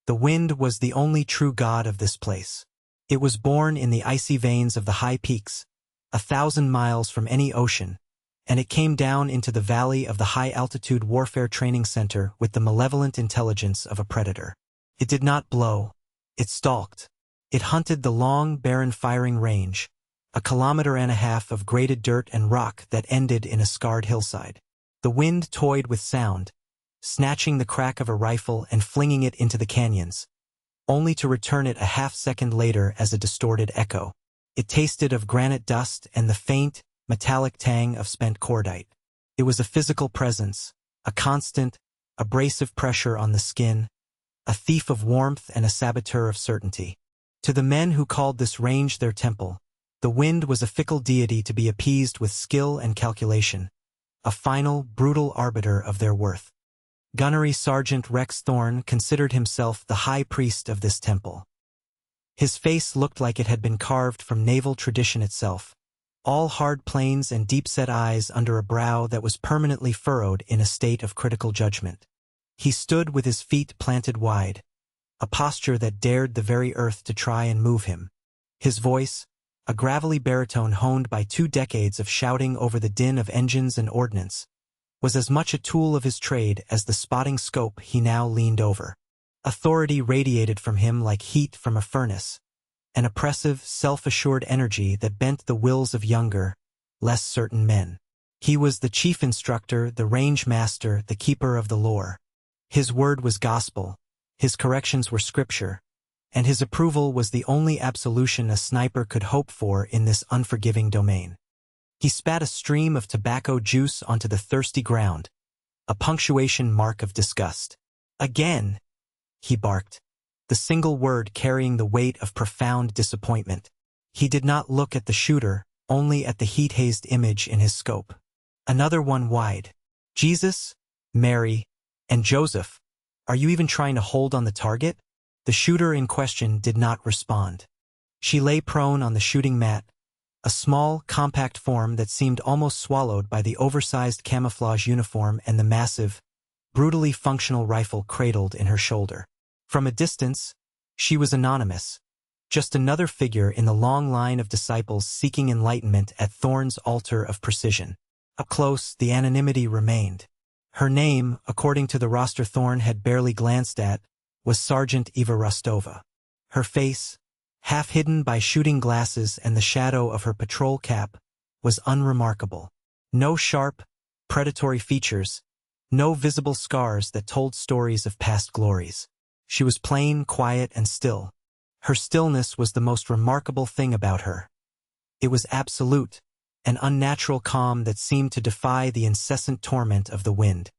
The wind was the only true god of this place. It was born in the icy veins of the high peaks, 1,000 miles from any ocean, and it came down into the valley of the high-altitude warfare training center with the malevolent intelligence of a predator. It did not blow. It stalked. It hunted the long, barren firing range, 1.5 kilometers of graded dirt and rock that ended in a scarred hillside. The wind toyed with sound, snatching the crack of a rifle and flinging it into the canyons, only to return it a half-second later as a distorted echo. It tasted of granite dust and the faint, metallic tang of spent cordite. It was a physical presence, a constant, abrasive pressure on the skin, a thief of warmth and a saboteur of certainty. To the men who called this range their temple, the wind was a fickle deity to be appeased with skill and calculation, a final, brutal arbiter of their worth. Gunnery Sergeant Rex Thorne considered himself the high priest of this temple. His face looked like it had been carved from naval tradition itself, all hard planes and deep-set eyes under a brow that was permanently furrowed in a state of critical judgment. He stood with his feet planted wide, a posture that dared the very earth to try and move him. His voice, a gravelly baritone honed by 2 decades of shouting over the din of engines and ordnance, was as much a tool of his trade as the spotting scope he now leaned over. Authority radiated from him like heat from a furnace, an oppressive, self-assured energy that bent the wills of younger, less certain men. He was the chief instructor, the range master, the keeper of the lore. His word was gospel, his corrections were scripture, and his approval was the only absolution a sniper could hope for in this unforgiving domain. He spat a stream of tobacco juice onto the thirsty ground, a punctuation mark of disgust. "Again!" he barked, the single word carrying the weight of profound disappointment. He did not look at the shooter, only at the heat-hazed image in his scope. Another one wide. "Jesus, Mary, and Joseph, are you even trying to hold on the target?" The shooter in question did not respond. She lay prone on the shooting mat, a small, compact form that seemed almost swallowed by the oversized camouflage uniform and the massive, brutally functional rifle cradled in her shoulder. From a distance, she was anonymous, just another figure in the long line of disciples seeking enlightenment at Thorne's altar of precision. Up close, the anonymity remained. Her name, according to the roster Thorne had barely glanced at, was Sergeant Eva Rostova. Her face, half hidden by shooting glasses and the shadow of her patrol cap, was unremarkable. No sharp, predatory features, no visible scars that told stories of past glories. She was plain, quiet, and still. Her stillness was the most remarkable thing about her. It was absolute, an unnatural calm that seemed to defy the incessant torment of the wind.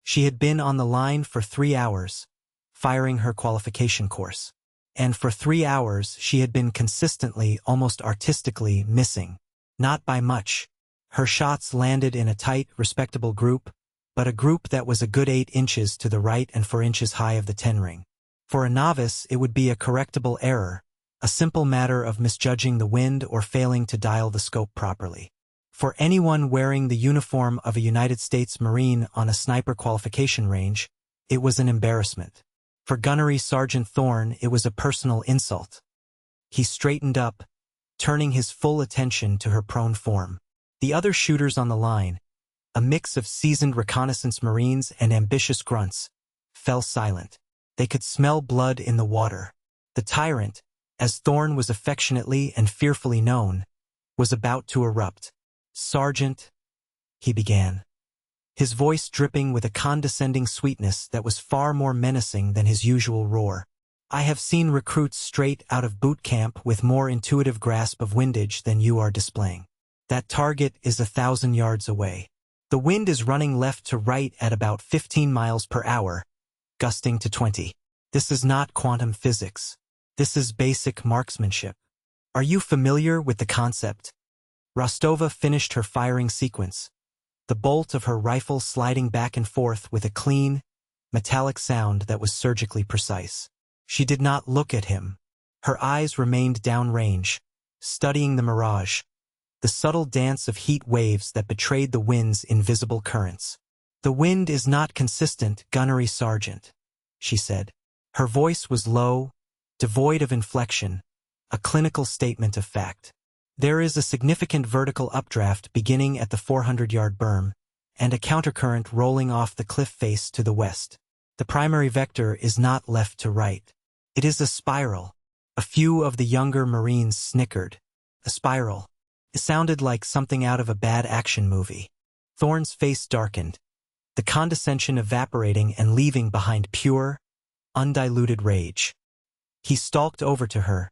She had been on the line for 3 hours, firing her qualification course. And for 3 hours she had been consistently, almost artistically, missing. Not by much. Her shots landed in a tight, respectable group, but a group that was a good 8 inches to the right and 4 inches high of the 10 ring. For a novice it would be a correctable error, a simple matter of misjudging the wind or failing to dial the scope properly. For anyone wearing the uniform of a United States Marine on a sniper qualification range, it was an embarrassment. For Gunnery Sergeant Thorne, it was a personal insult. He straightened up, turning his full attention to her prone form. The other shooters on the line, a mix of seasoned reconnaissance Marines and ambitious grunts, fell silent. They could smell blood in the water. The tyrant, as Thorne was affectionately and fearfully known, was about to erupt. "Sergeant," he began, his voice dripping with a condescending sweetness that was far more menacing than his usual roar. "I have seen recruits straight out of boot camp with more intuitive grasp of windage than you are displaying. That target is 1,000 yards away. The wind is running left to right at about 15 miles per hour, gusting to 20. This is not quantum physics. This is basic marksmanship. Are you familiar with the concept?" Rostova finished her firing sequence, the bolt of her rifle sliding back and forth with a clean, metallic sound that was surgically precise. She did not look at him. Her eyes remained downrange, studying the mirage, the subtle dance of heat waves that betrayed the wind's invisible currents. "The wind is not consistent, Gunnery Sergeant," she said. Her voice was low, devoid of inflection, a clinical statement of fact. There is a significant vertical updraft beginning at the 400-yard berm, and a countercurrent rolling off the cliff face to the west. The primary vector is not left to right. It is a spiral. A few of the younger Marines snickered. A spiral. It sounded like something out of a bad action movie. Thorne's face darkened, the condescension evaporating and leaving behind pure, undiluted rage. He stalked over to her,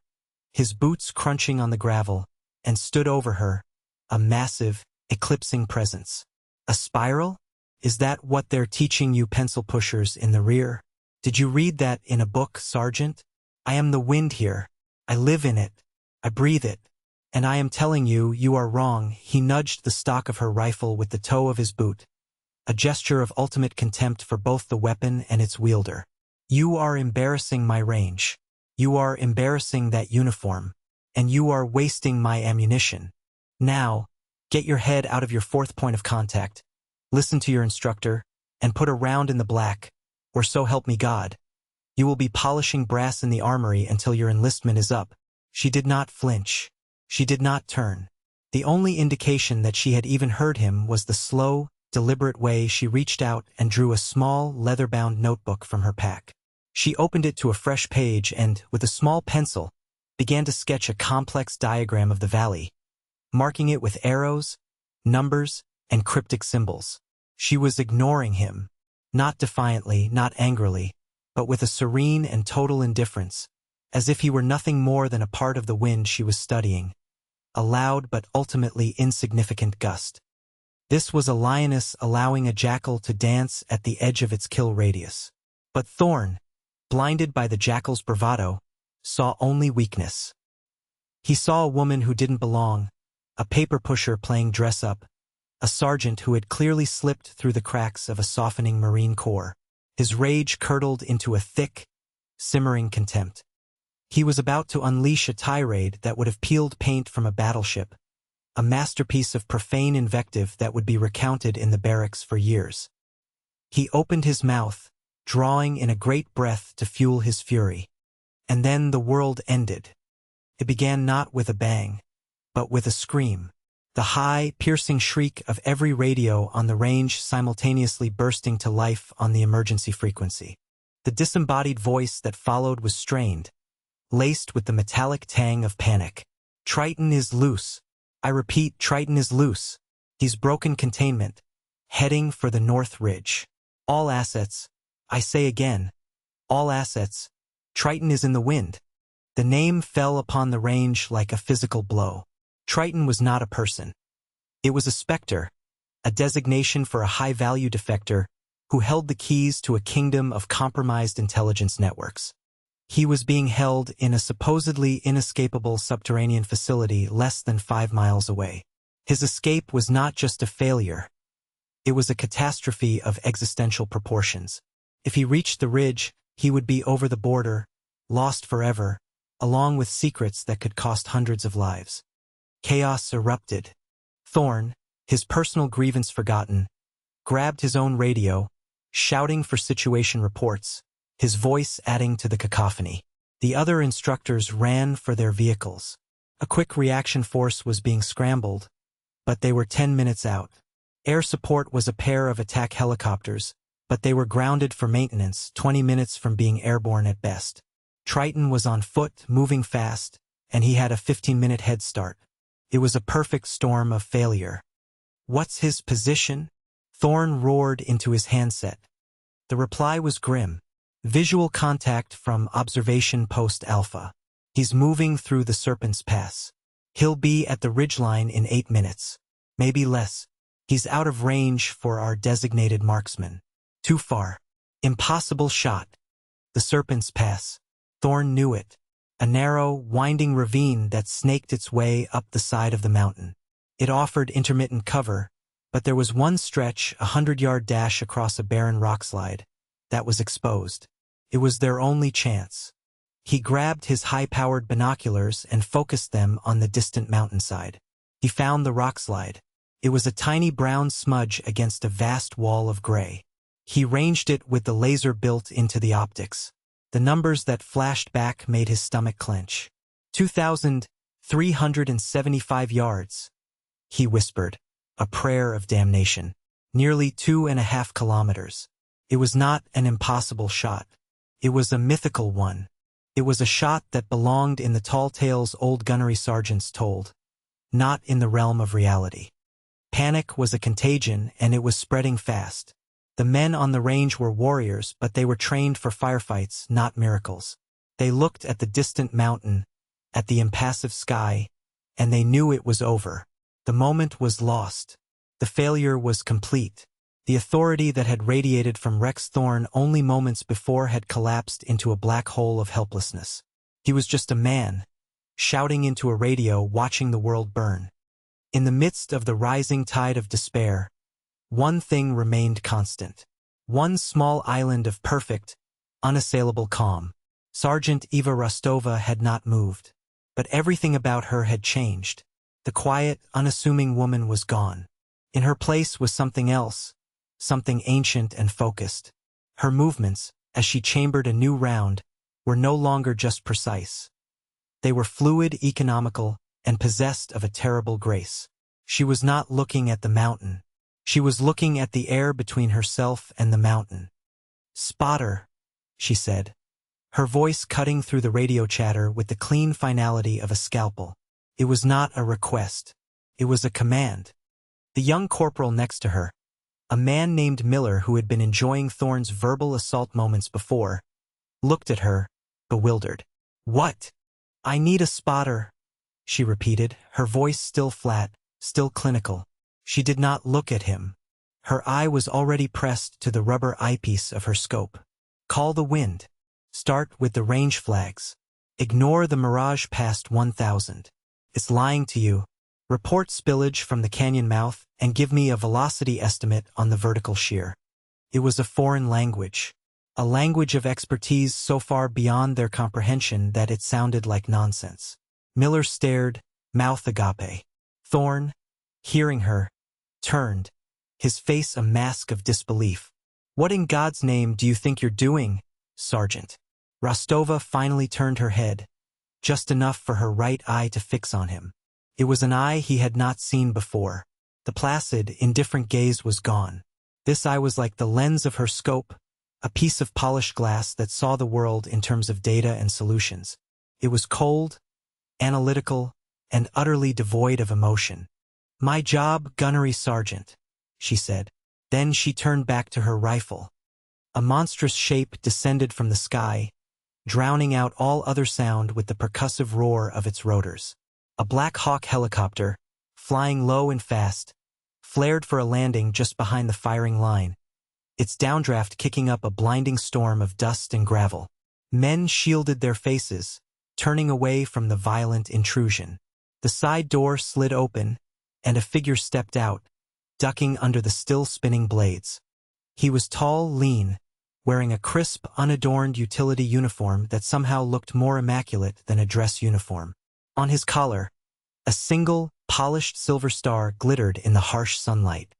his boots crunching on the gravel, and stood over her, a massive, eclipsing presence. A spiral? Is that what they're teaching you pencil pushers in the rear? Did you read that in a book, Sergeant? I am the wind here. I live in it. I breathe it. And I am telling you, you are wrong. He nudged the stock of her rifle with the toe of his boot, a gesture of ultimate contempt for both the weapon and its wielder. You are embarrassing my range. You are embarrassing that uniform. And you are wasting my ammunition. Now, get your head out of your fourth point of contact, listen to your instructor, and put a round in the black, or so help me God. You will be polishing brass in the armory until your enlistment is up. She did not flinch. She did not turn. The only indication that she had even heard him was the slow, deliberate way she reached out and drew a small, leather-bound notebook from her pack. She opened it to a fresh page and, with a small pencil, began to sketch a complex diagram of the valley, marking it with arrows, numbers, and cryptic symbols. She was ignoring him, not defiantly, not angrily, but with a serene and total indifference, as if he were nothing more than a part of the wind she was studying, a loud but ultimately insignificant gust. This was a lioness allowing a jackal to dance at the edge of its kill radius. But Thorne, blinded by the jackal's bravado, saw only weakness. He saw a woman who didn't belong, a paper pusher playing dress-up, a sergeant who had clearly slipped through the cracks of a softening Marine Corps. His rage curdled into a thick, simmering contempt. He was about to unleash a tirade that would have peeled paint from a battleship, a masterpiece of profane invective that would be recounted in the barracks for years. He opened his mouth, drawing in a great breath to fuel his fury. And then the world ended. It began not with a bang, but with a scream. The high, piercing shriek of every radio on the range simultaneously bursting to life on the emergency frequency. The disembodied voice that followed was strained, laced with the metallic tang of panic. Triton is loose. I repeat, Triton is loose. He's broken containment, heading for the North Ridge. All assets, I say again, all assets, Triton is in the wind. The name fell upon the range like a physical blow. Triton was not a person. It was a specter, a designation for a high-value defector who held the keys to a kingdom of compromised intelligence networks. He was being held in a supposedly inescapable subterranean facility less than 5 miles away. His escape was not just a failure. It was a catastrophe of existential proportions. If he reached the ridge, he would be over the border, lost forever, along with secrets that could cost hundreds of lives. Chaos erupted. Thorne, his personal grievance forgotten, grabbed his own radio, shouting for situation reports, his voice adding to the cacophony. The other instructors ran for their vehicles. A quick reaction force was being scrambled, but they were 10 minutes out. Air support was a pair of attack helicopters, but they were grounded for maintenance, 20 minutes from being airborne at best. Triton was on foot, moving fast, and he had a 15-minute head start. It was a perfect storm of failure. What's his position? Thorne roared into his handset. The reply was grim. Visual contact from observation post Alpha. He's moving through the Serpent's Pass. He'll be at the ridgeline in 8 minutes. Maybe less. He's out of range for our designated marksman. Too far. Impossible shot. The Serpent's Pass. Thorne knew it. A narrow, winding ravine that snaked its way up the side of the mountain. It offered intermittent cover, but there was one stretch, a 100-yard dash across a barren rockslide, that was exposed. It was their only chance. He grabbed his high-powered binoculars and focused them on the distant mountainside. He found the rockslide. It was a tiny brown smudge against a vast wall of gray. He ranged it with the laser built into the optics. The numbers that flashed back made his stomach clench. 2,375 yards, he whispered, a prayer of damnation. Nearly 2.5 kilometers. It was not an impossible shot. It was a mythical one. It was a shot that belonged in the tall tales old gunnery sergeants told, not in the realm of reality. Panic was a contagion, and it was spreading fast. The men on the range were warriors, but they were trained for firefights, not miracles. They looked at the distant mountain, at the impassive sky, and they knew it was over. The moment was lost. The failure was complete. The authority that had radiated from Rex Thorne only moments before had collapsed into a black hole of helplessness. He was just a man, shouting into a radio, watching the world burn. In the midst of the rising tide of despair, one thing remained constant. One small island of perfect, unassailable calm. Sergeant Eva Rostova had not moved, but everything about her had changed. The quiet, unassuming woman was gone. In her place was something else, something ancient and focused. Her movements, as she chambered a new round, were no longer just precise. They were fluid, economical, and possessed of a terrible grace. She was not looking at the mountain. She was looking at the air between herself and the mountain. "Spotter," she said, her voice cutting through the radio chatter with the clean finality of a scalpel. It was not a request. It was a command. The young corporal next to her, a man named Miller who had been enjoying Thorne's verbal assault moments before, looked at her, bewildered. "What?" "I need a spotter," she repeated, her voice still flat, still clinical. She did not look at him. Her eye was already pressed to the rubber eyepiece of her scope. "Call the wind. Start with the range flags. Ignore the mirage past 1,000. It's lying to you. Report spillage from the canyon mouth and give me a velocity estimate on the vertical shear." It was a foreign language, a language of expertise so far beyond their comprehension that it sounded like nonsense. Miller stared, mouth agape. Thorne, hearing her, turned, his face a mask of disbelief. "What in God's name do you think you're doing, Sergeant?" Rostova finally turned her head, just enough for her right eye to fix on him. It was an eye he had not seen before. The placid, indifferent gaze was gone. This eye was like the lens of her scope, a piece of polished glass that saw the world in terms of data and solutions. It was cold, analytical, and utterly devoid of emotion. "My job, gunnery sergeant," she said. Then she turned back to her rifle. A monstrous shape descended from the sky, drowning out all other sound with the percussive roar of its rotors. A Black Hawk helicopter, flying low and fast, flared for a landing just behind the firing line, its downdraft kicking up a blinding storm of dust and gravel. Men shielded their faces, turning away from the violent intrusion. The side door slid open, and a figure stepped out, ducking under the still spinning blades. He was tall, lean, wearing a crisp, unadorned utility uniform that somehow looked more immaculate than a dress uniform. On his collar, a single, polished silver star glittered in the harsh sunlight.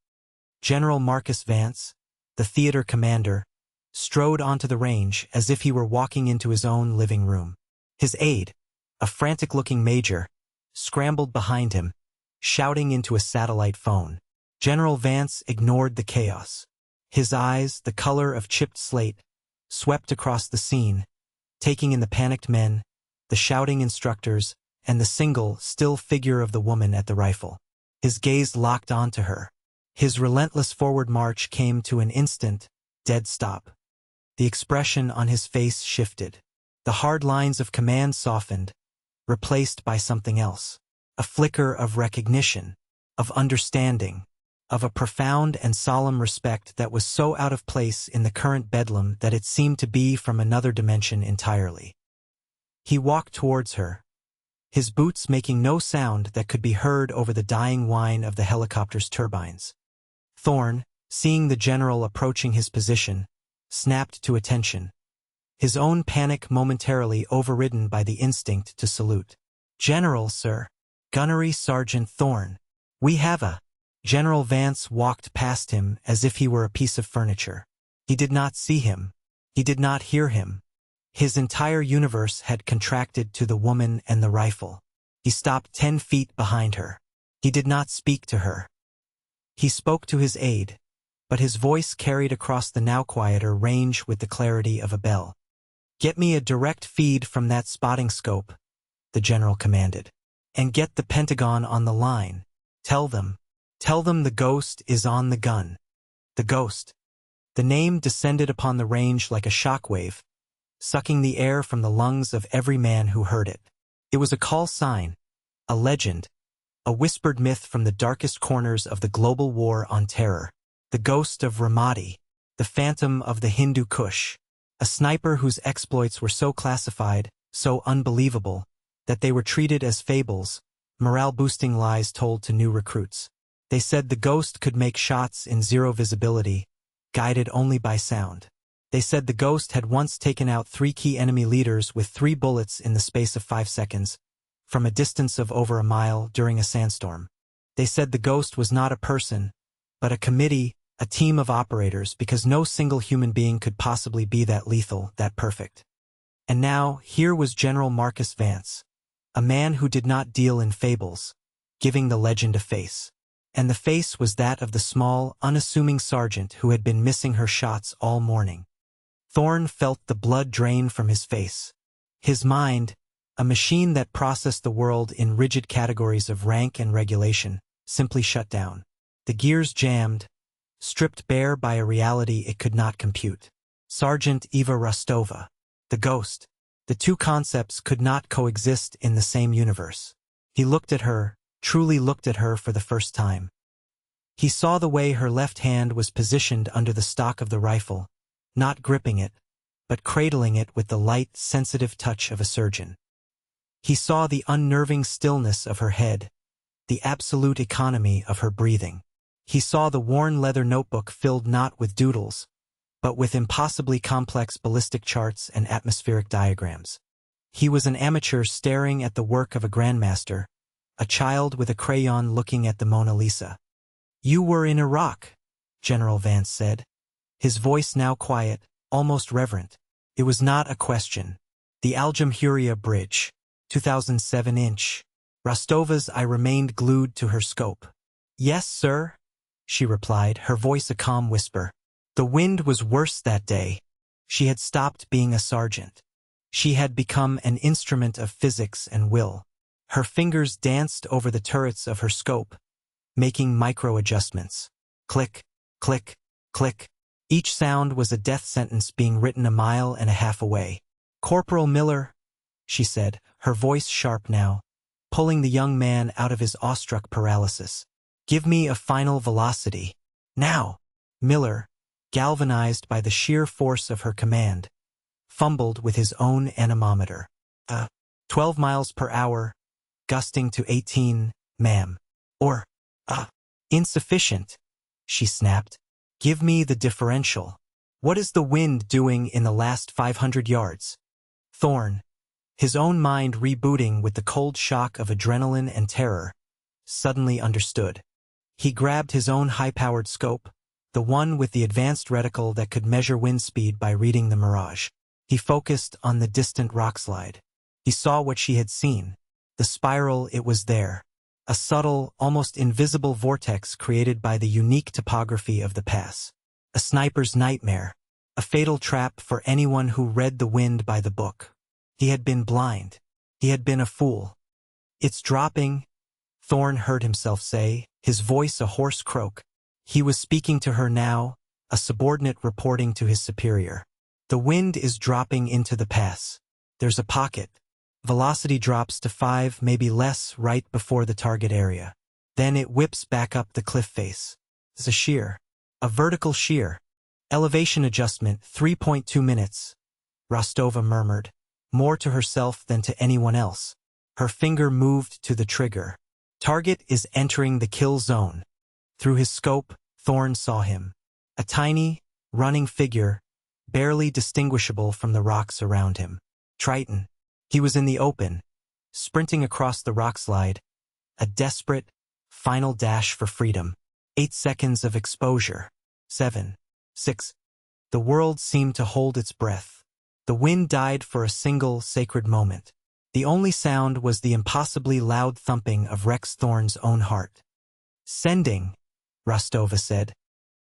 General Marcus Vance, the theater commander, strode onto the range as if he were walking into his own living room. His aide, a frantic-looking major, scrambled behind him, shouting into a satellite phone. General Vance ignored the chaos. His eyes, the color of chipped slate, swept across the scene, taking in the panicked men, the shouting instructors, and the single, still figure of the woman at the rifle. His gaze locked onto her. His relentless forward march came to an instant, dead stop. The expression on his face shifted. The hard lines of command softened, replaced by something else. A flicker of recognition, of understanding, of a profound and solemn respect that was so out of place in the current bedlam that it seemed to be from another dimension entirely. He walked towards her, his boots making no sound that could be heard over the dying whine of the helicopter's turbines. Thorne, seeing the general approaching his position, snapped to attention, his own panic momentarily overridden by the instinct to salute. "General, sir. Gunnery Sergeant Thorne. We have a—" General Vance walked past him as if he were a piece of furniture. He did not see him. He did not hear him. His entire universe had contracted to the woman and the rifle. He stopped 10 feet behind her. He did not speak to her. He spoke to his aide, but his voice carried across the now quieter range with the clarity of a bell. "Get me a direct feed from that spotting scope," the general commanded. "And get the Pentagon on the line. Tell them the Ghost is on the gun." The Ghost. The name descended upon the range like a shockwave, sucking the air from the lungs of every man who heard it. It was a call sign, a legend, a whispered myth from the darkest corners of the global war on terror. The Ghost of Ramadi, the phantom of the Hindu Kush, a sniper whose exploits were so classified, so unbelievable, that they were treated as fables, morale-boosting lies told to new recruits. They said the Ghost could make shots in zero visibility, guided only by sound. They said the Ghost had once taken out 3 key enemy leaders with 3 bullets in the space of 5 seconds, from a distance of over a mile during a sandstorm. They said the Ghost was not a person, but a committee, a team of operators, because no single human being could possibly be that lethal, that perfect. And now, here was General Marcus Vance, a man who did not deal in fables, giving the legend a face. And the face was that of the small, unassuming sergeant who had been missing her shots all morning. Thorne felt the blood drain from his face. His mind, a machine that processed the world in rigid categories of rank and regulation, simply shut down. The gears jammed, stripped bare by a reality it could not compute. Sergeant Eva Rostova, the Ghost. The two concepts could not coexist in the same universe. He looked at her, truly looked at her for the first time. He saw the way her left hand was positioned under the stock of the rifle, not gripping it, but cradling it with the light, sensitive touch of a surgeon. He saw the unnerving stillness of her head, the absolute economy of her breathing. He saw the worn leather notebook filled not with doodles, but with impossibly complex ballistic charts and atmospheric diagrams. He was an amateur staring at the work of a grandmaster, a child with a crayon looking at the Mona Lisa. "You were in Iraq," General Vance said, his voice now quiet, almost reverent. It was not a question. "The Al-Jamhuriya Bridge, 2007-inch. Rostova's I remained glued to her scope. "Yes, sir," she replied, her voice a calm whisper. The wind was worse that day. She had stopped being a sergeant. She had become an instrument of physics and will. Her fingers danced over the turrets of her scope, making micro-adjustments. Click, click, click. Each sound was a death sentence being written a mile and a half away. "Corporal Miller," she said, her voice sharp now, pulling the young man out of his awestruck paralysis. "Give me a final velocity. Now." Miller, galvanized by the sheer force of her command, fumbled with his own anemometer. 12 miles per hour, gusting to 18, ma'am. Or, insufficient, she snapped. "Give me the differential. What is the wind doing in the last 500 yards? Thorne, his own mind rebooting with the cold shock of adrenaline and terror, suddenly understood. He grabbed his own high-powered scope, the one with the advanced reticle that could measure wind speed by reading the mirage. He focused on the distant rockslide. He saw what she had seen. The spiral, it was there. A subtle, almost invisible vortex created by the unique topography of the pass. A sniper's nightmare. A fatal trap for anyone who read the wind by the book. He had been blind. He had been a fool. "It's dropping," Thorne heard himself say, his voice a hoarse croak. He was speaking to her now, a subordinate reporting to his superior. "The wind is dropping into the pass. There's a pocket. Velocity drops to 5, maybe less, right before the target area. Then it whips back up the cliff face. It's a shear. A vertical shear. Elevation adjustment, 3.2 minutes. Rostova murmured, more to herself than to anyone else. Her finger moved to the trigger. Target is entering the kill zone. Through his scope, Thorne saw him. A tiny, running figure, barely distinguishable from the rocks around him. Triton. He was in the open, sprinting across the rockslide, a desperate, final dash for freedom. 8 seconds of exposure. 7, 6. The world seemed to hold its breath. The wind died for a single, sacred moment. The only sound was the impossibly loud thumping of Rex Thorne's own heart. "Sending," Rostova said.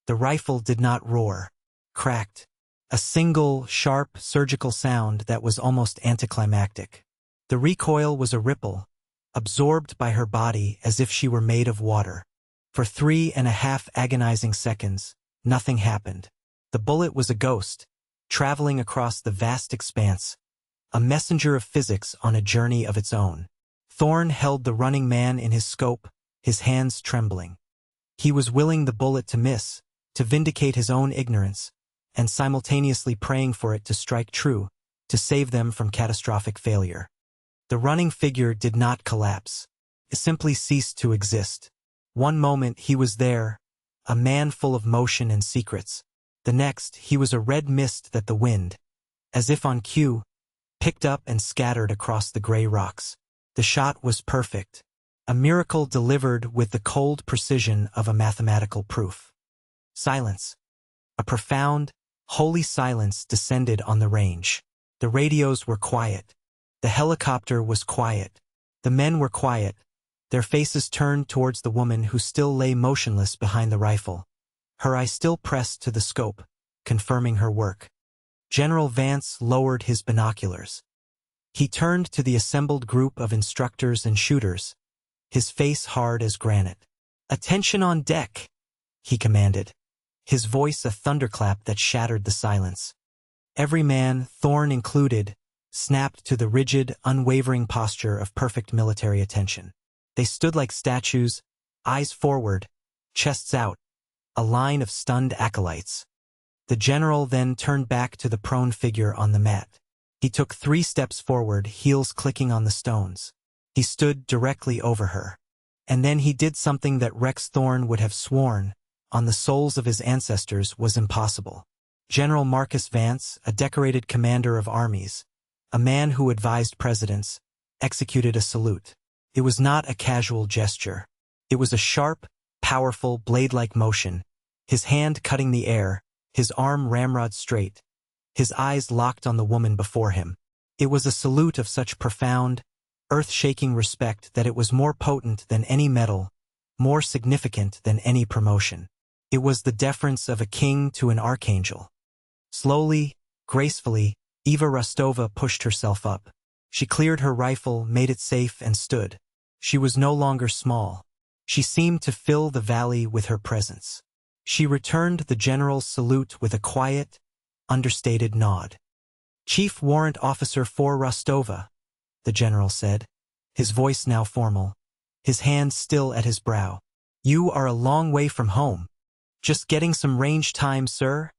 The rifle did not roar. Cracked. A single, sharp, surgical sound that was almost anticlimactic. The recoil was a ripple, absorbed by her body as if she were made of water. For 3.5 agonizing seconds, nothing happened. The bullet was a ghost, traveling across the vast expanse, a messenger of physics on a journey of its own. Thorne held the running man in his scope, his hands trembling. He was willing the bullet to miss, to vindicate his own ignorance, and simultaneously praying for it to strike true, to save them from catastrophic failure. The running figure did not collapse. It simply ceased to exist. One moment he was there, a man full of motion and secrets. The next, he was a red mist that the wind, as if on cue, picked up and scattered across the gray rocks. The shot was perfect, a miracle delivered with the cold precision of a mathematical proof. Silence. A profound, holy silence descended on the range. The radios were quiet. The helicopter was quiet. The men were quiet, their faces turned towards the woman who still lay motionless behind the rifle. Her eye still pressed to the scope, confirming her work. General Vance lowered his binoculars. He turned to the assembled group of instructors and shooters, his face hard as granite. "Attention on deck," he commanded, his voice a thunderclap that shattered the silence. Every man, Thorne included, snapped to the rigid, unwavering posture of perfect military attention. They stood like statues, eyes forward, chests out, a line of stunned acolytes. The general then turned back to the prone figure on the mat. He took 3 steps forward, heels clicking on the stones. He stood directly over her. And then he did something that Rex Thorne would have sworn, on the souls of his ancestors, was impossible. General Marcus Vance, a decorated commander of armies, a man who advised presidents, executed a salute. It was not a casual gesture. It was a sharp, powerful, blade-like motion, his hand cutting the air, his arm ramrod straight, his eyes locked on the woman before him. It was a salute of such profound, earth-shaking respect that it was more potent than any medal, more significant than any promotion. It was the deference of a king to an archangel. Slowly, gracefully, Eva Rostova pushed herself up. She cleared her rifle, made it safe, and stood. She was no longer small. She seemed to fill the valley with her presence. She returned the general's salute with a quiet, understated nod. "Chief Warrant Officer for Rostova," the general said, his voice now formal, his hand still at his brow. "You are a long way from home." "Just getting some range time, sir,"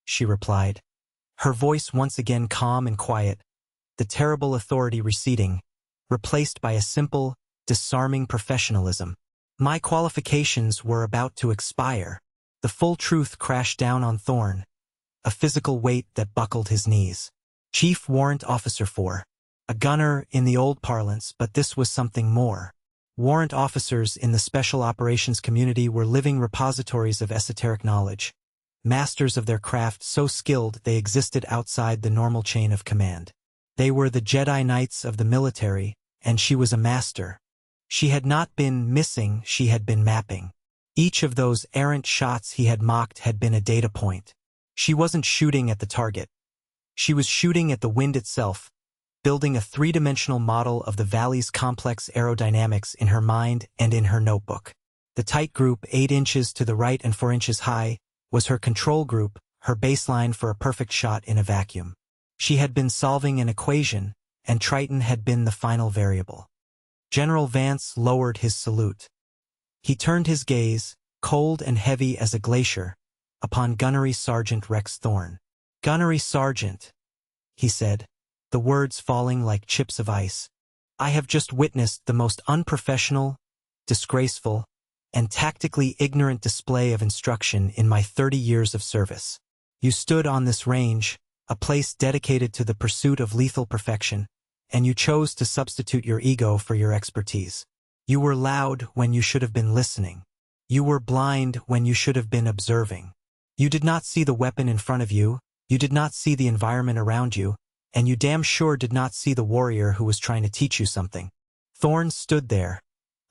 she replied, her voice once again calm and quiet, the terrible authority receding, replaced by a simple, disarming professionalism. "My qualifications were about to expire." The full truth crashed down on Thorne, a physical weight that buckled his knees. Chief Warrant Officer for, a gunner in the old parlance, but this was something more. Warrant officers in the special operations community were living repositories of esoteric knowledge, masters of their craft so skilled they existed outside the normal chain of command. They were the Jedi Knights of the military, and she was a master. She had not been missing, she had been mapping. Each of those errant shots he had mocked had been a data point. She wasn't shooting at the target. She was shooting at the wind itself, building a 3-dimensional model of the valley's complex aerodynamics in her mind and in her notebook. The tight group, 8 inches to the right and 4 inches high, was her control group, her baseline for a perfect shot in a vacuum. She had been solving an equation, and Triton had been the final variable. General Vance lowered his salute. He turned his gaze, cold and heavy as a glacier, upon Gunnery Sergeant Rex Thorne. "Gunnery Sergeant," he said, the words falling like chips of ice, "I have just witnessed the most unprofessional, disgraceful, and tactically ignorant display of instruction in my 30 years of service. You stood on this range, a place dedicated to the pursuit of lethal perfection, and you chose to substitute your ego for your expertise. You were loud when you should have been listening. You were blind when you should have been observing. You did not see the weapon in front of you, You did not see the environment around you, and you damn sure did not see the warrior who was trying to teach you something. Thorn stood there,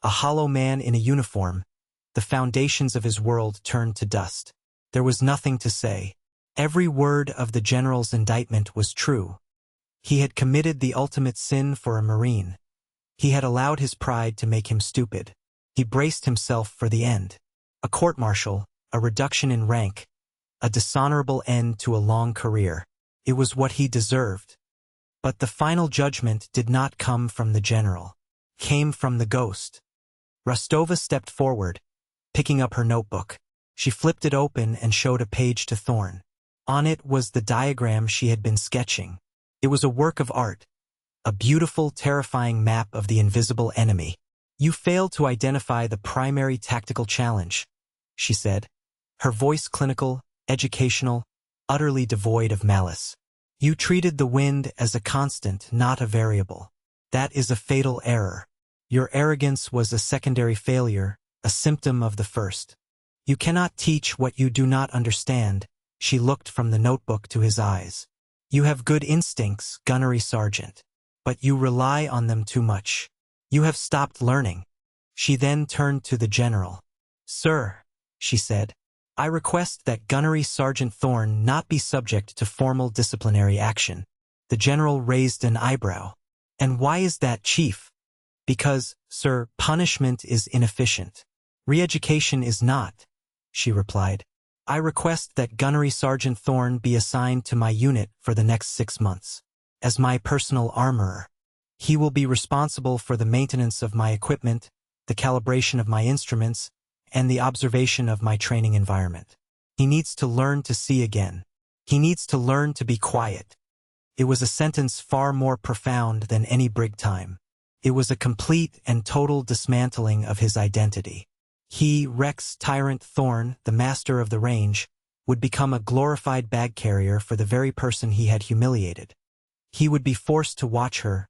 a hollow man in a uniform. The foundations of his world turned to dust. There was nothing to say. Every word of the general's indictment was true. He had committed the ultimate sin for a Marine. He had allowed his pride to make him stupid. He braced himself for the end. A court-martial, a reduction in rank, a dishonorable end to a long career. It was what he deserved. But the final judgment did not come from the general. It came from the ghost. Rostova stepped forward, picking up her notebook. She flipped it open and showed a page to Thorn. On it was the diagram she had been sketching. It was a work of art, a beautiful, terrifying map of the invisible enemy. You failed to identify the primary tactical challenge, she said, her voice clinical, educational, utterly devoid of malice. You treated the wind as a constant, not a variable. That is a fatal error. Your arrogance was a secondary failure, a symptom of the first. You cannot teach what you do not understand. She looked from the notebook to his eyes. You have good instincts, gunnery sergeant, but you rely on them too much. You have stopped learning. She then turned to the general. Sir, she said, I request that Gunnery Sergeant Thorn not be subject to formal disciplinary action. The general raised an eyebrow. And why is that, Chief? Because, sir, punishment is inefficient. Re-education is not, she replied. I request that Gunnery Sergeant Thorn be assigned to my unit for the next 6 months. As my personal armorer. He will be responsible for the maintenance of my equipment, the calibration of my instruments, and the observation of my training environment. He needs to learn to see again. He needs to learn to be quiet. It was a sentence far more profound than any brig time. It was a complete and total dismantling of his identity. He, Rex Tyrant Thorn, the master of the range, would become a glorified bag carrier for the very person he had humiliated. He would be forced to watch her,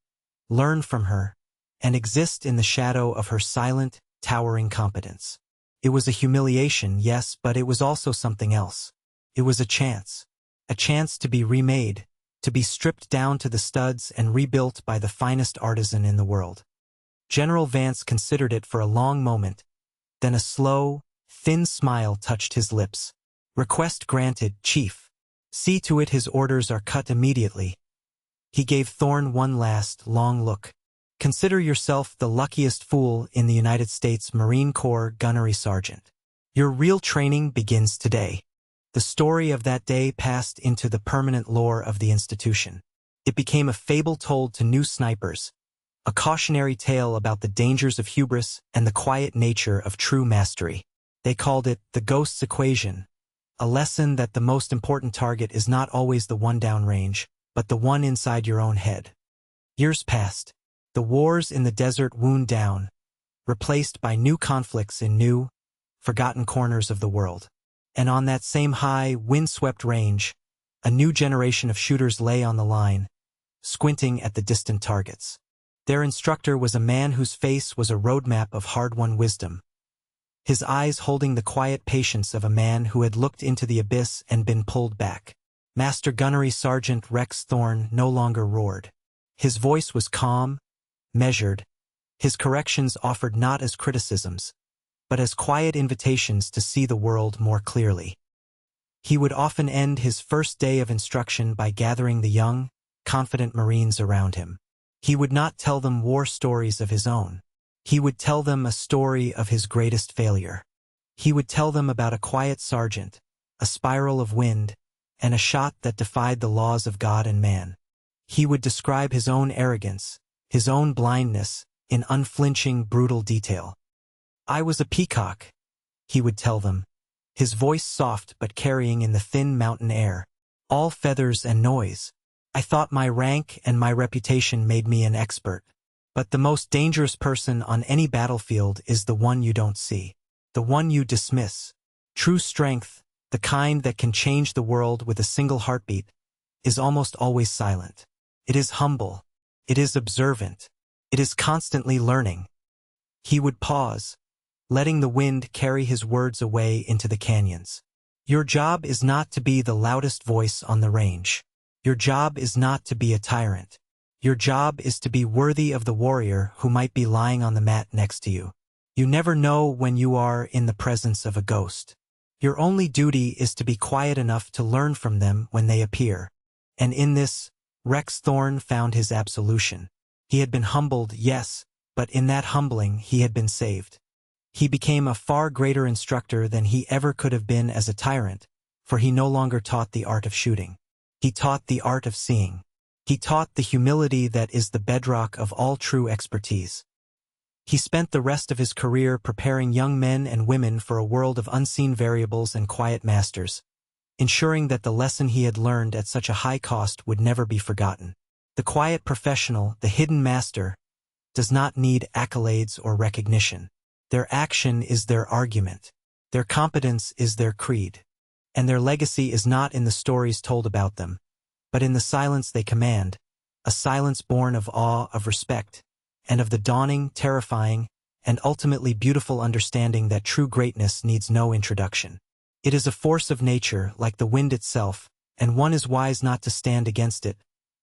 learn from her, and exist in the shadow of her silent, towering competence. It was a humiliation, yes, but it was also something else. It was a chance to be remade, to be stripped down to the studs and rebuilt by the finest artisan in the world. General Vance considered it for a long moment, then a slow, thin smile touched his lips. Request granted, Chief. See to it his orders are cut immediately. He gave Thorn one last, long look. Consider yourself the luckiest fool in the United States Marine Corps Gunnery Sergeant. Your real training begins today. The story of that day passed into the permanent lore of the institution. It became a fable told to new snipers, a cautionary tale about the dangers of hubris and the quiet nature of true mastery. They called it the Ghost's Equation, a lesson that the most important target is not always the one downrange, but the one inside your own head. Years passed. The wars in the desert wound down, replaced by new conflicts in new, forgotten corners of the world. And on that same high, wind-swept range, a new generation of shooters lay on the line, squinting at the distant targets. Their instructor was a man whose face was a roadmap of hard-won wisdom, his eyes holding the quiet patience of a man who had looked into the abyss and been pulled back. Master Gunnery Sergeant Rex Thorn no longer roared. His voice was calm, measured, his corrections offered not as criticisms, but as quiet invitations to see the world more clearly. He would often end his first day of instruction by gathering the young, confident Marines around him. He would not tell them war stories of his own. He would tell them a story of his greatest failure. He would tell them about a quiet sergeant, a spiral of wind, and a shot that defied the laws of God and man. He would describe his own arrogance, his own blindness, in unflinching, brutal detail. I was a peacock, he would tell them, his voice soft but carrying in the thin mountain air, all feathers and noise. I thought my rank and my reputation made me an expert. But the most dangerous person on any battlefield is the one you don't see, the one you dismiss. True strength, the kind that can change the world with a single heartbeat, is almost always silent. It is humble. It is observant. It is constantly learning. He would pause, letting the wind carry his words away into the canyons. Your job is not to be the loudest voice on the range. Your job is not to be a tyrant. Your job is to be worthy of the warrior who might be lying on the mat next to you. You never know when you are in the presence of a ghost. Your only duty is to be quiet enough to learn from them when they appear. And in this, Rex Thorne found his absolution. He had been humbled, yes, but in that humbling he had been saved. He became a far greater instructor than he ever could have been as a tyrant, for he no longer taught the art of shooting. He taught the art of seeing. He taught the humility that is the bedrock of all true expertise. He spent the rest of his career preparing young men and women for a world of unseen variables and quiet masters, ensuring that the lesson he had learned at such a high cost would never be forgotten. The quiet professional, the hidden master, does not need accolades or recognition. Their action is their argument. Their competence is their creed. And their legacy is not in the stories told about them, but in the silence they command, a silence born of awe, of respect, and of the dawning, terrifying, and ultimately beautiful understanding that true greatness needs no introduction. It is a force of nature, like the wind itself, and one is wise not to stand against it,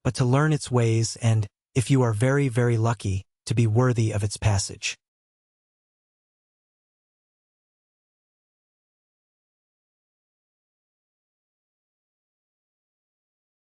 but to learn its ways and, if you are very, very lucky, to be worthy of its passage.